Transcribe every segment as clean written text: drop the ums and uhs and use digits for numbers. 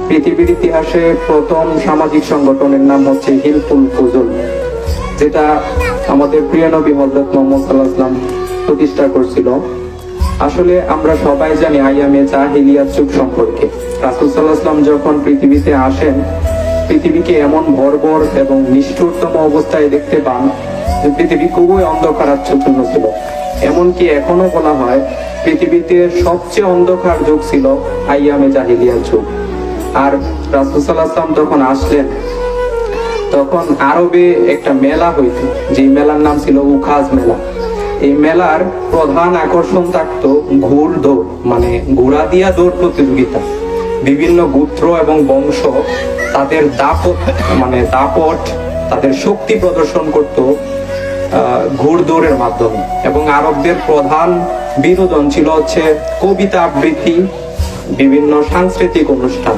পৃথিবীর ইতিহাসে প্রথম সামাজিক সংগঠনের নাম হচ্ছে হিলফুল ফুজুল, যেটা আমাদের প্রিয় নবী হযরত মুহাম্মদ সাল্লাল্লাহু আলাইহি ওয়াসাল্লাম প্রতিষ্ঠা করছিল। আসলে আমরা সবাই জানি আইয়ামে জাহিলিয়াত যুগ সম্পর্কে। রাসূল সাল্লাল্লাহু আলাইহি ওয়াসাল্লাম যখন পৃথিবীতে আসেন, পৃথিবীকে এমন বর্বর এবং নিষ্ঠুরতম অবস্থায় দেখতে পান যে পৃথিবী খুবই অন্ধকারাচ্ছন্ন ছিল। এমনকি এখনো বলা হয় পৃথিবীতে সবচেয়ে অন্ধকার যুগ ছিল আইয়ামে জাহিলিয়াত যুগ। আর রাসূল সাল্লাল্লাহু আলাইহি ওয়াসাল্লাম যখন আসলেন, তখন আরবে একটা মেলা হইত, যে মেলার নাম ছিল উখাজ মেলা। এই মেলার প্রধান আকর্ষণ থাকতো ঘোড় দৌড়, মানে ঘোড়া দিয়া দৌড় প্রতিযোগিতা। বিভিন্ন গোত্র এবং বংশ তাদের দাপট তাদের শক্তি প্রদর্শন করত ঘোড় দৌড়ের মাধ্যমে। এবং আরবদের প্রধান বিনোদন ছিল হচ্ছে কবিতা আবৃত্তি, বিভিন্ন সাংস্কৃতিক অনুষ্ঠান।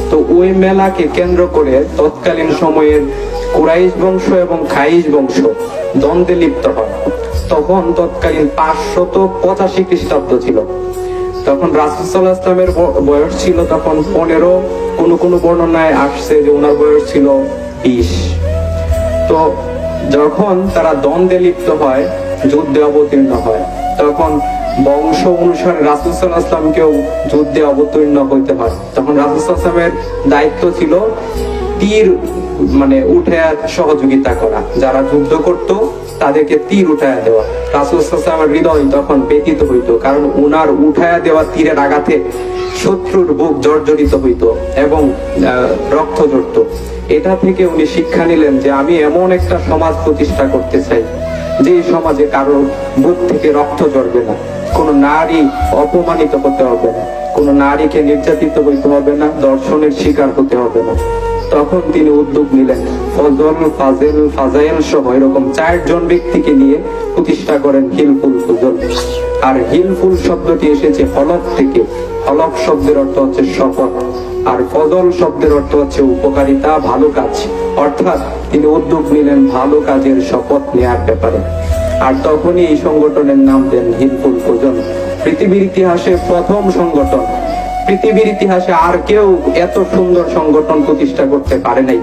তো ওই মেলাকে কেন্দ্র করে তৎকালীন সময়ের কুরাইশ বংশ এবং খাইশ বংশ দ্বন্দ্বে লিপ্ত হয়। তখন তৎকালীন 585 খ্রিস্টাব্দ ছিল। তখন রাসূল সাল্লাল্লাহু আলাইহি ওয়াসাল্লামের বয়স ছিল তখন 15, কোন বর্ণনায় আসছে যে ওনার বয়স ছিল 20। তো যখন তারা দ্বন্দ্বে লিপ্ত হয়, যুদ্ধে অবতীর্ণ হয়, তখন বংশ অনুসারে রাসূল সাল্লাল্লাহু আলাইহি ওয়াসাল্লামকেও যুদ্ধে অবতীর্ণ হইতে হয়। তখন রাসূল সাল্লাল্লাহু আলাইহি ওয়াসাল্লামের দায়িত্ব ছিল তীর উঠে সহযোগিতা করা, যারা যুদ্ধ করত তাদেরকে তীর উঠায়া দেওয়া। রাসূল সাল্লাল্লাহু আলাইহি ওয়াসাল্লামের হৃদয় তখন ব্যথিত হইতো, কারণ উনার উঠায়া দেওয়া তীরের আঘাতে শত্রুর বুক জর্জরিত হইতো এবং রক্ত ঝরত। এটা থেকে উনি শিক্ষা নিলেন যে আমি এমন একটা সমাজ প্রতিষ্ঠা করতে চাই যে সমাজে কারো বুক থেকে রক্ত ঝরবে না, কোনো নারী অপমানিত হতে হবে না, কোনো নারীকে নির্যাতিত হইতে হবে না, দর্শনের শিকার হতে হবে না। তখন তিনি উদ্যোগ নিলেন, ফজল, ফাজেল, ফাজাইল সহ এরকম 4 জন ব্যক্তিকে নিয়ে প্রতিষ্ঠা করেন হিলফুল ফুজুল। আর হিলফুল শব্দটি এসেছে হলফ থেকে। হলফ শব্দের অর্থ হচ্ছে শপথ, আর ফজল শব্দের অর্থ হচ্ছে উপকারিতা, ভালো কাজ। অর্থাৎ তিনি উদ্যোগ নিলেন ভালো কাজের শপথ নেওয়ার ব্যাপারে। আর তখনই এই সংগঠনের নাম দেন হিলফুল ফুজুল। পৃথিবীর ইতিহাসে প্রথম সংগঠন। পৃথিবীর ইতিহাসে আর কেউ এত সুন্দর সংগঠন প্রতিষ্ঠা করতে পারে নাই।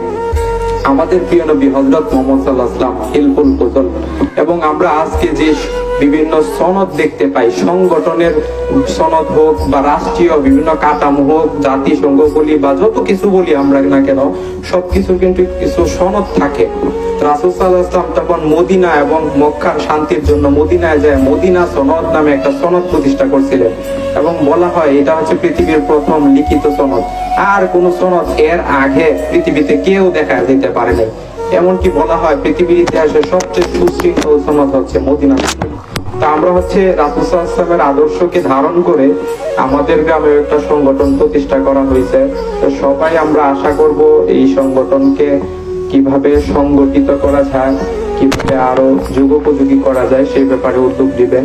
আমাদের প্রিয় নবী হযরত মুহাম্মদ সাল্লাল্লাহু আলাইহি ওয়াসাল্লাম হিলফুল ফুজুল। এবং আমরা আজকে যে বিভিন্ন সনদ দেখতে পাই, সংগঠনের সনদ হোক বা রাষ্ট্রীয় বিভিন্ন কাঠামো হোক, জাতিসংঘ বলি বা যত কিছু বলি আমরা না কেন, সবকিছু কিন্তু কিছু সনদ থাকে। রাসূল সাল্লাল্লাহু আলাইহি ওয়াসাল্লাম তখন মদিনা এবং মক্কার শান্তির জন্য মদিনায় যায় মদিনা সনদ নামে একটা সনদ প্রতিষ্ঠা করছিলেন। এবং বলা হয় এটা হচ্ছে পৃথিবীর প্রথম লিখিত সনদ। আর কোন সনদ এর আগে পৃথিবীতে কেউ দেখা দিতে পারে নাই। এমনকি বলা হয় পৃথিবীর ইতিহাসে সবচেয়ে সুশৃঙ্খল সনদ হচ্ছে মদিনা। তা আমরা হচ্ছে রাসূল সাল্লাল্লাহু আলাইহি ওয়াসাল্লামের আদর্শকে ধারণ করে আমাদের গ্রামে একটা সংগঠন প্রতিষ্ঠা করা হয়েছে। তো সবাই আমরা আশা করব এই সংগঠনকে কিভাবে সংগঠিত করা যায়, কিভাবে আরো যুগোপযোগী করা যায় সেই ব্যাপারে উদ্যোগ দিবেন।